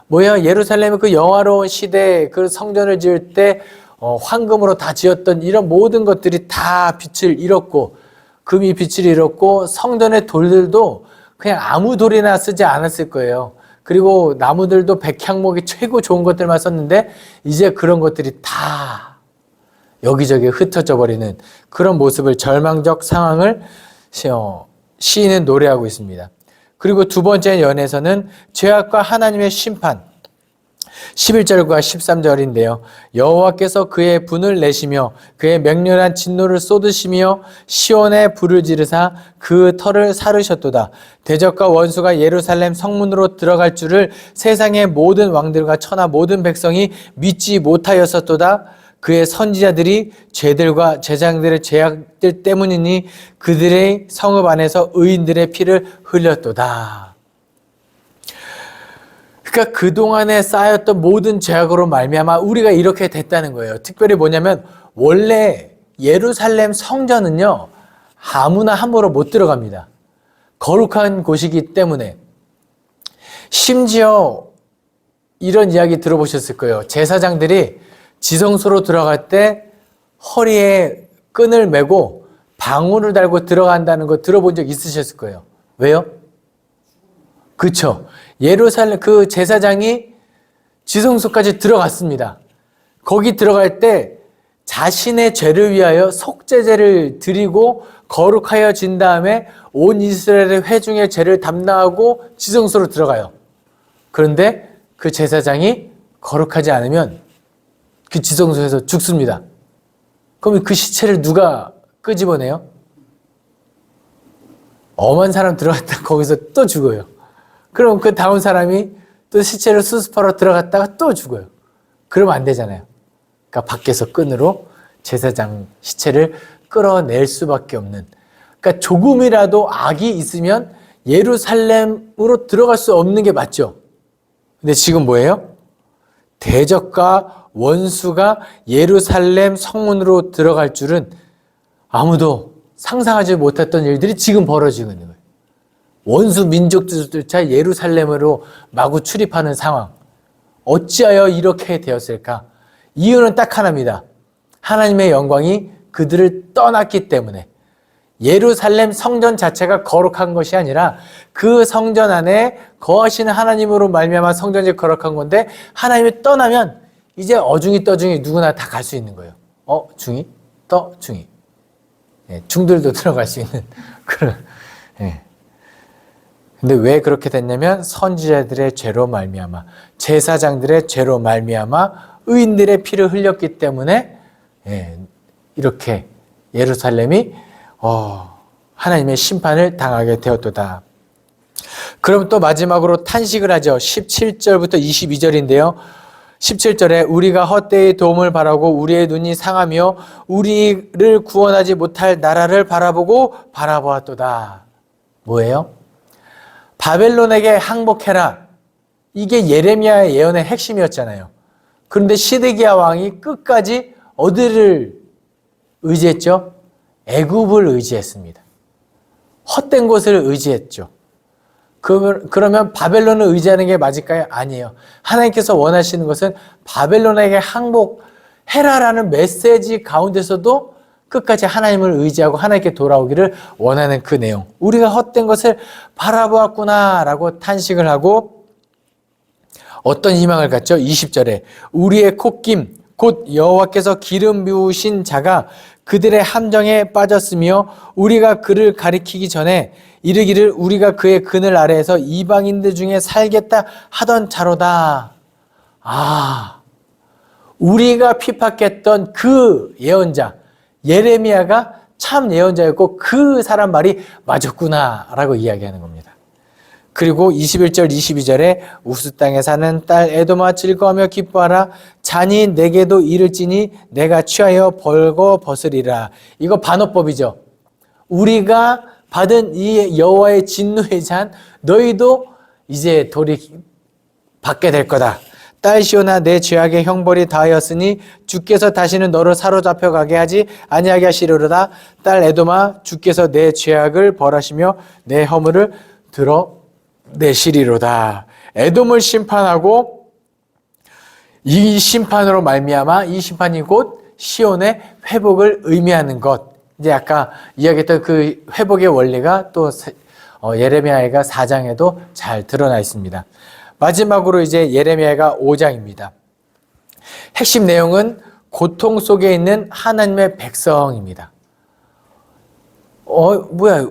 [SPEAKER 1] 뭐야, 예루살렘의 그 영화로운 시대 그 성전을 지을 때 황금으로 다 지었던 이런 모든 것들이 다 빛을 잃었고 금이 빛을 잃었고 성전의 돌들도 그냥 아무 돌이나 쓰지 않았을 거예요. 그리고 나무들도 백향목이 최고 좋은 것들만 썼는데 이제 그런 것들이 다 여기저기 흩어져 버리는 그런 모습을 절망적 상황을 시인은 노래하고 있습니다. 그리고 두 번째 연에서는 죄악과 하나님의 심판 11절과 13절인데요. 여호와께서 그의 분을 내시며 그의 맹렬한 진노를 쏟으시며 시온에 불을 지르사 그 터를 사르셨도다. 대적과 원수가 예루살렘 성문으로 들어갈 줄을 세상의 모든 왕들과 천하 모든 백성이 믿지 못하였었도다. 그의 선지자들이 죄들과 제장들의 죄악들 때문이니 그들의 성읍 안에서 의인들의 피를 흘렸도다. 그러니까 그동안에 쌓였던 모든 죄악으로 말미암아 우리가 이렇게 됐다는 거예요. 특별히 뭐냐면 원래 예루살렘 성전은요 아무나 함부로 못 들어갑니다. 거룩한 곳이기 때문에. 심지어 이런 이야기 들어보셨을 거예요. 제사장들이 지성소로 들어갈 때 허리에 끈을 메고 방울을 달고 들어간다는 거 들어본 적 있으셨을 거예요. 왜요? 그렇죠. 예루살렘 그 제사장이 지성소까지 들어갔습니다. 거기 들어갈 때 자신의 죄를 위하여 속죄제를 드리고 거룩하여진 다음에 온 이스라엘의 회중의 죄를 담당하고 지성소로 들어가요. 그런데 그 제사장이 거룩하지 않으면 그 지성소에서 죽습니다. 그럼 그 시체를 누가 끄집어내요? 엄한 사람 들어갔다 거기서 또 죽어요. 그럼 그 다음 사람이 또 시체를 수습하러 들어갔다가 또 죽어요. 그러면 안 되잖아요. 그러니까 밖에서 끈으로 제사장 시체를 끌어낼 수밖에 없는. 그러니까 조금이라도 악이 있으면 예루살렘으로 들어갈 수 없는 게 맞죠. 근데 지금 뭐예요? 대적과 원수가 예루살렘 성문으로 들어갈 줄은 아무도 상상하지 못했던 일들이 지금 벌어지고 있는 거예요. 원수 민족들조차 예루살렘으로 마구 출입하는 상황. 어찌하여 이렇게 되었을까? 이유는 딱 하나입니다. 하나님의 영광이 그들을 떠났기 때문에. 예루살렘 성전 자체가 거룩한 것이 아니라 그 성전 안에 거하시는 하나님으로 말미암아 성전이 거룩한 건데, 하나님이 떠나면 이제 어중이 떠중이 누구나 다 갈 수 있는 거예요. 중이? 중이. 예, 중들도 들어갈 수 있는 그런. 예. 근데 왜 그렇게 됐냐면 선지자들의 죄로 말미암아, 제사장들의 죄로 말미암아 의인들의 피를 흘렸기 때문에 이렇게 예루살렘이 하나님의 심판을 당하게 되었도다. 그럼 또 마지막으로 탄식을 하죠. 17절부터 22절인데요. 17절에 우리가 헛되이 도움을 바라고 우리의 눈이 상하며 우리를 구원하지 못할 나라를 바라보았도다. 뭐예요? 바벨론에게 항복해라. 이게 예레미야의 예언의 핵심이었잖아요. 그런데 시드기야 왕이 끝까지 어디를 의지했죠? 애굽을 의지했습니다. 헛된 곳을 의지했죠. 그러면 바벨론을 의지하는 게 맞을까요? 아니에요. 하나님께서 원하시는 것은 바벨론에게 항복해라라는 메시지 가운데서도 끝까지 하나님을 의지하고 하나님께 돌아오기를 원하는 그 내용. 우리가 헛된 것을 바라보았구나라고 탄식을 하고 어떤 희망을 갖죠? 20절에 우리의 콧김 곧 여호와께서 기름 부으신 자가 그들의 함정에 빠졌으며 우리가 그를 가리키기 전에 이르기를 우리가 그의 그늘 아래에서 이방인들 중에 살겠다 하던 자로다. 우리가 핍박했던 그 예언자 예레미야가 참 예언자였고 그 사람 말이 맞았구나라고 이야기하는 겁니다. 그리고 21절 22절에 우스 땅에 사는 딸 에돔아 즐거워하며 기뻐하라. 잔이 내게도 이를지니 내가 취하여 벌거 벗으리라. 이거 반어법이죠. 우리가 받은 이 여호와의 진노의 잔 너희도 이제 받게 될 거다. 딸 시온아 내 죄악의 형벌이 다하였으니 주께서 다시는 너를 사로잡혀 가게 하지 아니하게 하시리로다. 딸 에돔아 주께서 내 죄악을 벌하시며 내 허물을 드러내시리로다. 에돔을 심판하고 이 심판으로 말미암아 이 심판이 곧 시온의 회복을 의미하는 것. 이제 아까 이야기했던 그 회복의 원리가 또 예레미야가 4장에도 잘 드러나 있습니다. 마지막으로 이제 예레미야가 5장입니다. 핵심 내용은 고통 속에 있는 하나님의 백성입니다.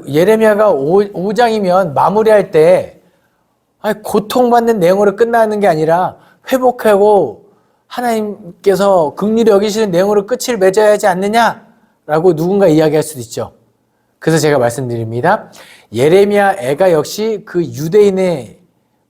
[SPEAKER 1] 예레미야가 5장이면 마무리할 때 고통받는 내용으로 끝나는 게 아니라 회복하고 하나님께서 긍휼히 여기시는 내용으로 끝을 맺어야 하지 않느냐라고 누군가 이야기할 수도 있죠. 그래서 제가 말씀드립니다. 예레미야 애가 역시 그 유대인의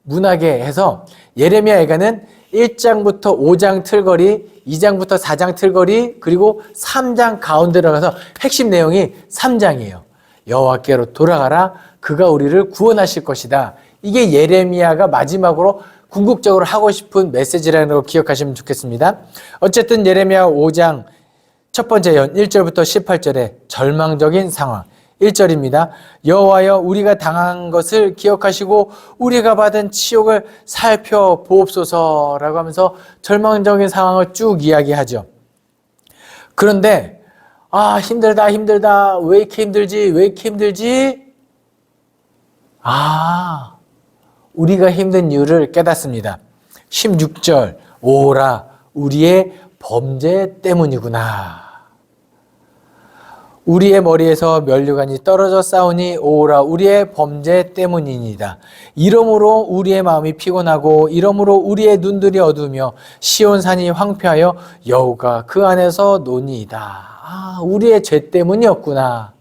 [SPEAKER 1] 문학에 해서 예레미야 애가는 1장부터 5장 틀거리, 2장부터 4장 틀거리, 그리고 3장 가운데로 가서 핵심 내용이 3장이에요. 여호와께로 돌아가라. 그가 우리를 구원하실 것이다. 이게 예레미야가 마지막으로 궁극적으로 하고 싶은 메시지라는 걸 기억하시면 좋겠습니다. 어쨌든 예레미야 5장 첫 번째 연 1절부터 18절의 절망적인 상황. 1절입니다. 여호와여 우리가 당한 것을 기억하시고 우리가 받은 치욕을 살펴보옵소서라고 하면서 절망적인 상황을 쭉 이야기하죠. 그런데 힘들다 왜 이렇게 힘들지 우리가 힘든 이유를 깨닫습니다. 16절 오라 우리의 범죄 때문이구나. 우리의 머리에서 면류관이 떨어져 싸우니 오라 우리의 범죄 때문이니이다. 이러므로 우리의 마음이 피곤하고 이러므로 우리의 눈들이 어두우며 시온산이 황폐하여 여호가 그 안에서 노니이다. 우리의 죄 때문이었구나.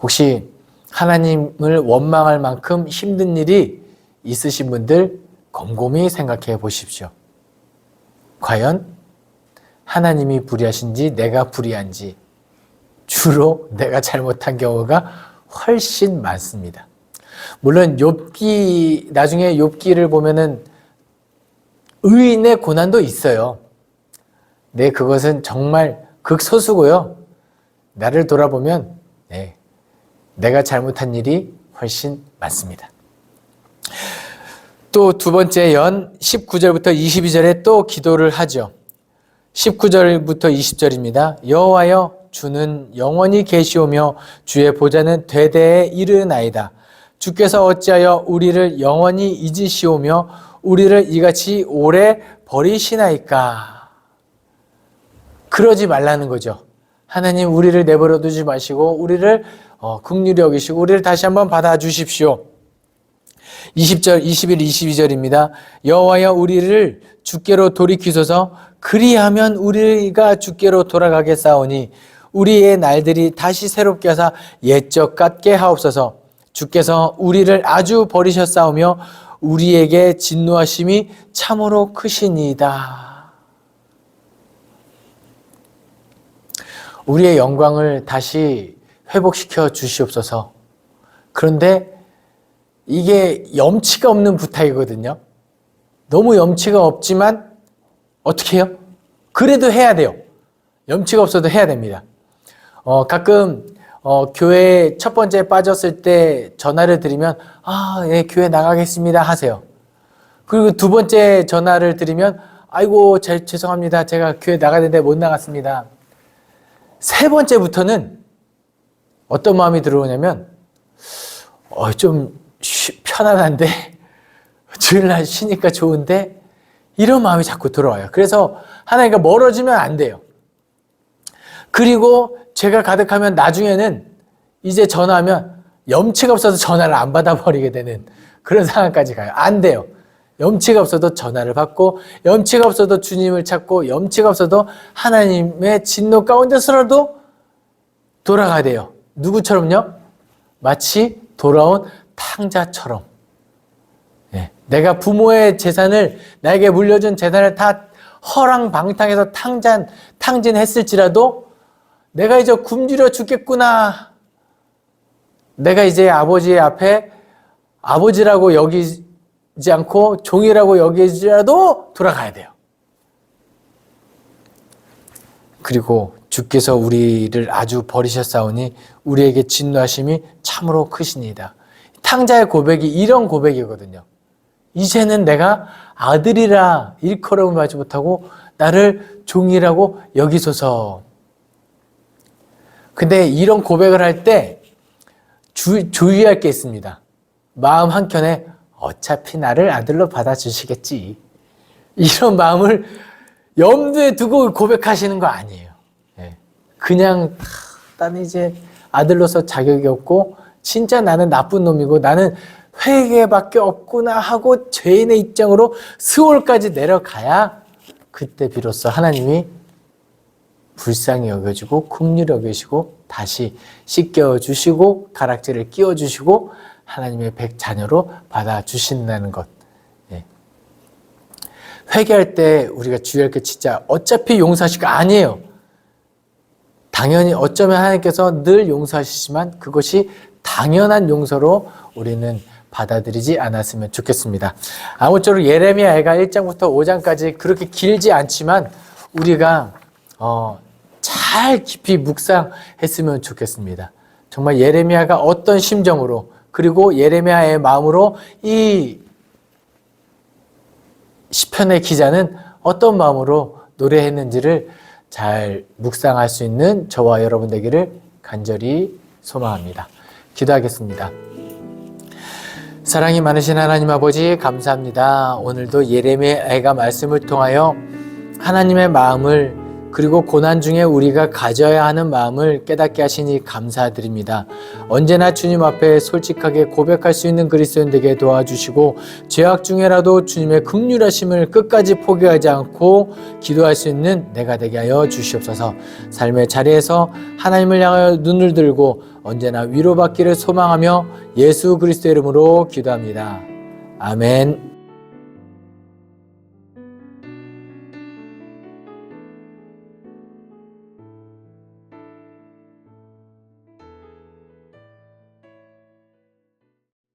[SPEAKER 1] 혹시 하나님을 원망할 만큼 힘든 일이 있으신 분들 곰곰이 생각해 보십시오. 과연 하나님이 불의하신지 내가 불의한지 쭉 주로 내가 잘못한 경우가 훨씬 많습니다. 물론 욥기, 나중에 욥기를 보면은 의인의 고난도 있어요. 네, 그것은 정말 극소수고요. 나를 돌아보면 내가 잘못한 일이 훨씬 많습니다. 또 두 번째 연 19절부터 22절에 또 기도를 하죠. 19절부터 20절입니다. 여호와여 주는 영원히 계시오며 주의 보좌는 대대에 이르나이다. 주께서 어찌하여 우리를 영원히 잊으시오며 우리를 이같이 오래 버리시나이까. 그러지 말라는 거죠. 하나님 우리를 내버려 두지 마시고 우리를 긍휼히 여기시고 우리를 다시 한번 받아주십시오. 20절, 21, 22절입니다. 여호와여 우리를 주께로 돌이키소서. 그리하면 우리가 주께로 돌아가겠사오니 우리의 날들이 다시 새롭게 하사 옛적 같게 하옵소서. 주께서 우리를 아주 버리셨사오며 우리에게 진노하심이 참으로 크시니이다. 우리의 영광을 다시 회복시켜 주시옵소서. 그런데 이게 염치가 없는 부탁이거든요. 너무 염치가 없지만 어떻게 해요? 그래도 해야 돼요. 염치가 없어도 해야 됩니다. 가끔 교회에 첫 번째 빠졌을 때 전화를 드리면 예, 교회 나가겠습니다 하세요. 그리고 두 번째 전화를 드리면 아이고 죄송합니다. 제가 교회 나가는데 못 나갔습니다. 세 번째부터는 어떤 마음이 들어오냐면 좀 편안한데 주일날 쉬니까 좋은데 이런 마음이 자꾸 들어와요. 그래서 하나님과 멀어지면 안 돼요. 그리고 죄가 가득하면 나중에는 이제 전화하면 염치가 없어서 전화를 안 받아버리게 되는 그런 상황까지 가요. 안 돼요. 염치가 없어도 전화를 받고 염치가 없어도 주님을 찾고 염치가 없어도 하나님의 진노 가운데서라도 돌아가야 돼요. 누구처럼요? 마치 돌아온 탕자처럼. 내가 부모의 재산을 나에게 물려준 재산을 다 허랑방탕해서 탕진했을지라도 내가 이제 굶주려 죽겠구나. 내가 이제 아버지 앞에 아버지라고 여기지 않고 종이라고 여기지라도 돌아가야 돼요. 그리고 주께서 우리를 아주 버리셨사오니 우리에게 진노하심이 참으로 크시니이다. 탕자의 고백이 이런 고백이거든요. 이제는 내가 아들이라 일컬음을 하지 못하고 나를 종이라고 여기소서. 근데 이런 고백을 할 때 주의할 게 있습니다. 마음 한켠에 어차피 나를 아들로 받아주시겠지. 이런 마음을 염두에 두고 고백하시는 거 아니에요. 그냥 나는 이제 아들로서 자격이 없고 진짜 나는 나쁜 놈이고 나는 회개밖에 없구나 하고 죄인의 입장으로 스올까지 내려가야 그때 비로소 하나님이 불쌍히 여겨주고 긍휼히 여기시고 다시 씻겨주시고 가락지를 끼워주시고 하나님의 자녀로 받아주신다는 것. 회개할 때 우리가 주의할 게 진짜 어차피 용서하실 거 아니에요. 당연히 어쩌면 하나님께서 늘 용서하시지만 그것이 당연한 용서로 우리는 받아들이지 않았으면 좋겠습니다. 아무쪼록 예레미야가 1장부터 5장까지 그렇게 길지 않지만 우리가 잘 깊이 묵상했으면 좋겠습니다. 정말 예레미야가 어떤 심정으로 그리고 예레미야의 마음으로 이 시편의 기자는 어떤 마음으로 노래했는지를 잘 묵상할 수 있는 저와 여러분 되기를 간절히 소망합니다. 기도하겠습니다. 사랑이 많으신 하나님 아버지 감사합니다. 오늘도 예레미야가 말씀을 통하여 하나님의 마음을 그리고 고난 중에 우리가 가져야 하는 마음을 깨닫게 하시니 감사드립니다. 언제나 주님 앞에 솔직하게 고백할 수 있는 그리스도인 되게 도와주시고 죄악 중에라도 주님의 긍휼하심을 끝까지 포기하지 않고 기도할 수 있는 내가 되게 하여 주시옵소서. 삶의 자리에서 하나님을 향하여 눈을 들고 언제나 위로받기를 소망하며 예수 그리스도의 이름으로 기도합니다. 아멘.